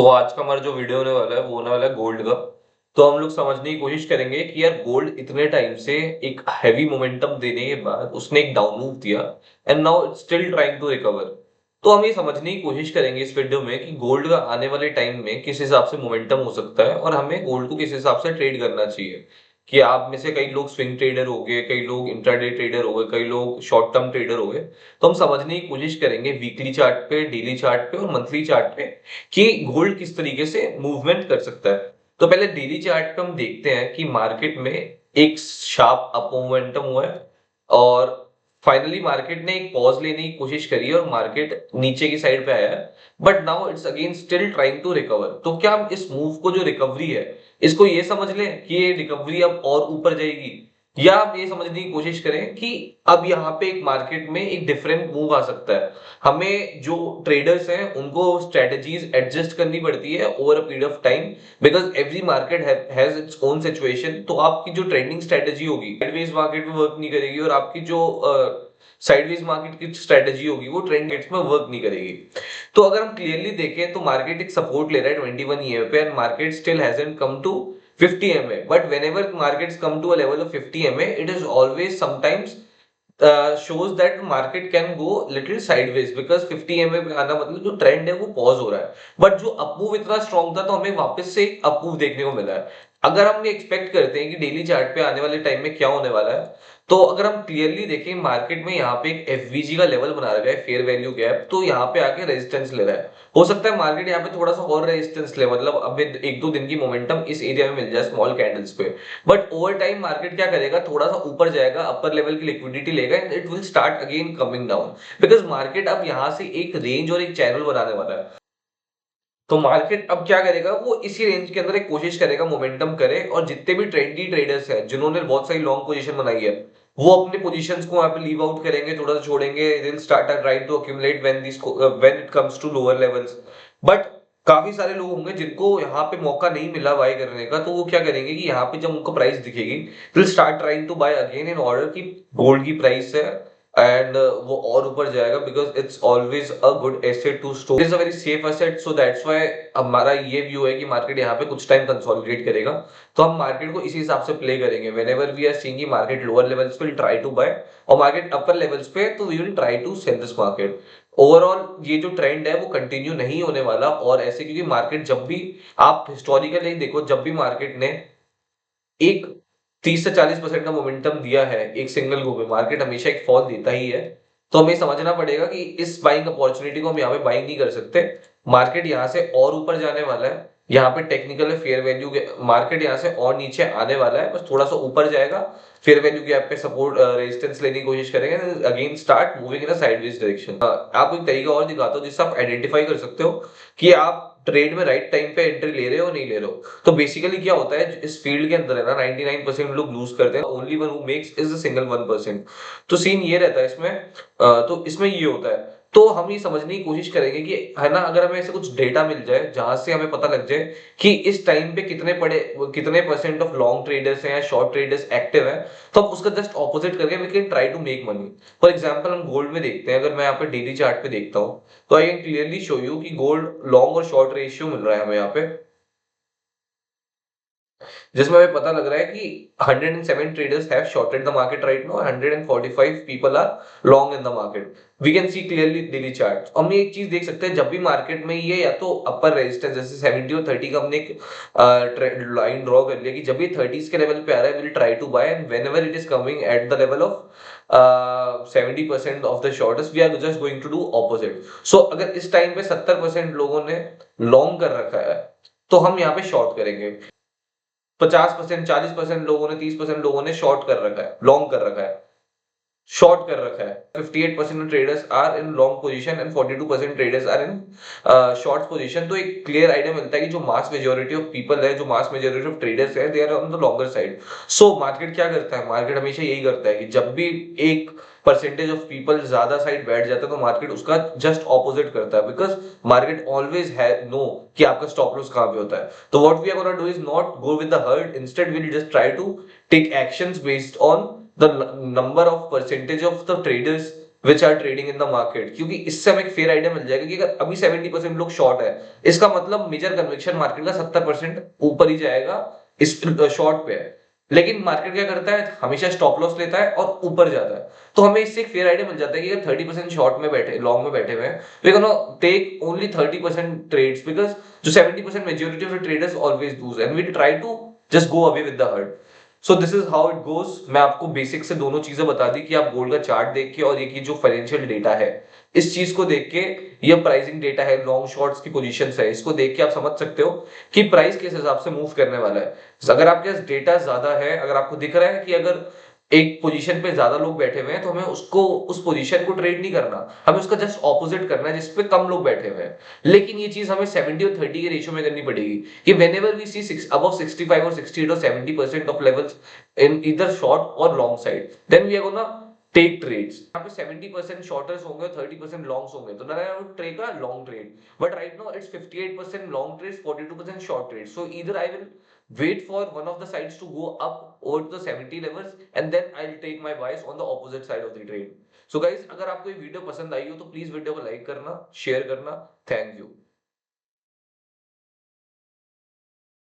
आज का हमारा जो वीडियो होने वाला है वो होने वाला है गोल्ड का। तो हम लोग समझने की कोशिश करेंगे कि यार गोल्ड इतने टाइम से एक हैवी मोमेंटम देने के बाद उसने एक डाउन मूव दिया and now it's still trying to recover. तो हम ये समझने की कोशिश करेंगे इस वीडियो में कि गोल्ड का आने वाले टाइम में किस हिसाब से मोमेंटम हो सकता है और हमें गोल्ड को किस हिसाब से ट्रेड करना चाहिए। कि आप में से कई लोग स्विंग ट्रेडर हो गए, कई लोग इंट्राडे ट्रेडर हो गए, कई लोग शॉर्ट टर्म ट्रेडर हो गए। तो हम समझने की कोशिश करेंगे वीकली चार्ट पे, डेली चार्ट पे और मंथली चार्ट पे कि गोल्ड किस तरीके से मूवमेंट कर सकता है। तो पहले डेली चार्ट पे हम देखते हैं कि मार्केट में एक शार्प अप मोमेंटम हुआ है और फाइनली मार्केट ने एक पॉज लेने की कोशिश करी है और मार्केट नीचे की साइड पे आया है। But now it's again still trying to recover. तो क्या हम इस मूव को जो रिकवरी है इसको ये समझ लें कि ये रिकवरी अब और ऊपर जाएगी, या आप ये समझने की कोशिश करें कि अब यहाँ पे एक मार्केट में एक डिफरेंट मूव आ सकता है। हमें जो ट्रेडर्स हैं उनको स्ट्रेटजीज एडजस्ट करनी पड़ती है over a period of time, because every market has its own situation. तो आपकी जो ट्रेंडिंग स्ट्रेटजी होगी साइडवेज मार्केट में वर्क नहीं करेगी और आपकी जो साइडवेज मार्केट की स्ट्रेटजी होगी वो ट्रेंड रेट्स में वर्क नहीं करेगी। तो अगर हम क्लियरली देखें तो मार्केट एक सपोर्ट ले रहा है 21 ईएमए पे and market still hasn't come to 50 MA. But whenever markets come to a level of 50 MA it is always sometimes shows that market can go little sideways because 50 MA पे आना मतलब जो trend है वो pause हो रहा है। But जो अपमूव इतना स्ट्रॉन्ग था तो हमें वापस से एक अपमूव देखने को मिला है। अगर हम ये एक्सपेक्ट करते हैं कि डेली चार्ट पे आने वाले टाइम में क्या होने वाला है, तो अगर हम क्लियरली देखें मार्केट में यहाँ पे एक एफवीजी का लेवल बना रखा है, फेयर वैल्यू गैप, तो यहाँ पे आके रेजिस्टेंस ले रहा है। हो सकता है मार्केट यहाँ पे थोड़ा सा और रेजिस्टेंस ले, मतलब अब एक दो दिन की मोमेंटम इस एरिया में मिल जाए स्मॉल कैंडल्स पे। बट ओवर टाइम मार्केट क्या करेगा, थोड़ा सा ऊपर जाएगा, अपर लेवल की लिक्विडिटी लेगा and it will start again coming down, because market अब यहाँ से एक रेंज और एक चैनल बनाने वाला है। तो मार्केट अब क्या करेगा, वो इसी रेंज के अंदर एक कोशिश करेगा मोमेंटम करे और जितने भी ट्रेंडी ट्रेडर्स हैं जिन्होंने बहुत सारी लॉन्ग पोजीशन बनाई है वो अपने पोजीशंस को वहां पे लीव आउट करेंगे, थोड़ा सा छोड़ेंगे, they will start trying to accumulate when it comes to lower levels. But काफी सारे लोग होंगे जिनको यहाँ पे मौका नहीं मिला बाय करने का, तो वो क्या करेंगे कि यहाँ पे जब उनको प्राइस दिखेगी they will start trying to buy again in order की गोल्ड की प्राइस है एंड वो और ऊपर जाएगा, because it's always a good asset to store, it's a very safe asset. So that's why हमारा ये व्यू है कि मार्केट यहाँ पे कुछ टाइम कंसोलिडेट करेगा। तो हम मार्केट को इसी हिसाब से प्ले करेंगे। Whenever we are seeing market lower levels will try to buy और मार्केट अपर लेवल्स पे तो we will try to sell this market. Overall ये जो ट्रेंड है वो कंटिन्यू नहीं होने वाला और ऐसे, क्योंकि मार्केट जब भी आप हिस्टोरिकली देखो, जब भी मार्केट ने एक 30 से 40% का मोमेंटम दिया है एक सिंगल गो पे, मार्केट हमेशा एक फॉल देता ही है। तो हमें समझना पड़ेगा कि इस बाइंग अपॉर्चुनिटी को हम यहाँ पे बाइंग नहीं कर सकते। मार्केट यहाँ से और ऊपर जाने वाला है, यहाँ पे टेक्निकल फेयर वैल्यू मार्केट यहाँ से और नीचे आने वाला है, बस थोड़ा सा ऊपर जाएगा, फेयर वैल्यू गैप पे सपोर्ट रेजिस्टेंस लेने की कोशिश करेंगे, again start moving in a sideways direction. आपको एक तरीका और दिखाता हूँ जिससे आप आइडेंटिफाई कर सकते हो कि आप ट्रेड में राइट टाइम पे एंट्री ले रहे हो नहीं ले रहे हो। तो बेसिकली क्या होता है इस फील्ड के अंदर है ना, 99% लोग लूज करते हैं, only one who makes is the single 1%। तो सीन ये रहता है इसमें। तो इसमें ये होता है। तो हम ये समझने की कोशिश करेंगे कि है ना, अगर हमें ऐसे कुछ डेटा मिल जाए जहां से हमें पता लग जाए कि इस टाइम पे कितने परसेंट ऑफ लॉन्ग ट्रेडर्स हैं या शॉर्ट ट्रेडर्स एक्टिव है, तो हम उसका जस्ट ऑपोजिट करके we can try to make money. For example हम गोल्ड में देखते हैं, अगर मैं यहाँ पे डेली चार्ट पे देखता हूँ तो I can clearly show you कि गोल्ड लॉन्ग और शॉर्ट रेशियो मिल रहा है हमें यहाँ पे, जिसमें हमें पता लग रहा है कि 107 traders have shorted the market right now, 145 people are long in the market. We can see clearly daily chart। हम ये एक चीज देख सकते हैं, जब भी मार्केट में ये या तो अपर रेजिस्टेंस जैसे 70 और 30 का हमने एक लाइन ड्रॉ कर लिया कि जब ये 30s के लेवल पे आ रहा है will try to buy and whenever it is coming at the level of 70% of the shortest we are just going to do opposite. So अगर इस टाइम पे 70% लोगों ने लॉन्ग कर रखा है तो हम यहाँ पे शॉर्ट करेंगे। 50%, 40% लोगों ने, 30% लोगों ने शॉर्ट कर रखा है, लॉन्ग कर रखा है, शॉर्ट कर रखा है। 58% traders are in long position and 42% traders are in short position. तो एक क्लियर आइडिया मिलता है कि जो मास मेजॉरिटी ऑफ पीपल है, जो मास मेजॉरिटी ऑफ ट्रेडर्स है, they are on the longer side. So market क्या करता है, मार्केट हमेशा यही करता है कि जब भी एक परसेंटेज ऑफ पीपल ज्यादा साइड बैठ जाता है तो मार्केट उसका जस्ट ऑपोजिट करता है, बिकॉज मार्केट ऑलवेज है नो कि आपका स्टॉप लॉस कहां पे होता है। तो what we are gonna do is not go with the herd, instead we will just try to take actions based on the number of percentage of the traders which are trading in the market, क्योंकि इससे हमें एक fair idea मिल जाएगा कि अगर अभी 70% लोग short है, इसका मतलब मेजर कन्विक्शन मार्केट का 70% ऊपर ही जाएगा इस शॉर्ट पे है। लेकिन मार्केट क्या करता है, हमेशा स्टॉप लॉस लेता है और ऊपर जाता है। तो हमें इससे एक फेयर आइडिया मिल जाता है कि अगर 30% शॉर्ट में बैठे, लॉन्ग में बैठे हुए हैं, we gonna take only 30% trades, because जो 70% majority of the traders always lose and we try to just go away with the herd. So this is how it goes. मैं आपको बेसिक से दोनों चीजें बता दी कि आप गोल्ड का चार्ट देख के और ये जो फाइनेंशियल डेटा है, इस चीज को देख के, ये प्राइसिंग डेटा है, लॉन्ग शॉर्ट्स की पोजीशंस है, इसको देख के आप समझ सकते हो कि प्राइस किस हिसाब से मूव करने वाला है। अगर आपके पास डेटा ज्यादा है, अगर आपको दिख रहा है कि अगर एक पोजीशन पे ज्यादा लोग बैठे हुए हैं, तो हमें उसको, उस पोजीशन को ट्रेड नहीं करना, हमें उसका जस्ट ऑपोजिट करना है जिसपे कम लोग बैठे हुए हैं। लेकिन ये चीज हमें 70 और 30 के रेशियो में करनी पड़ेगी कि व्हेनेवर वी सी अबव 65 और 68 और 70% of levels in either short और long side, then we are gonna take trades. यहाँ पे 70% शॉर्टर्स होंगे, 30% लॉन्ग्स होंगे, तो then I would take a long trade. But right now it's 58% long trades, 42% short trades. So either I will wait for one of the sides to go up over to the 70 levels and then I'll take my buys on the opposite side of the trade. So guys, अगर आपको ये video पसंद आई हो तो please video को like करना, share करना। Thank you.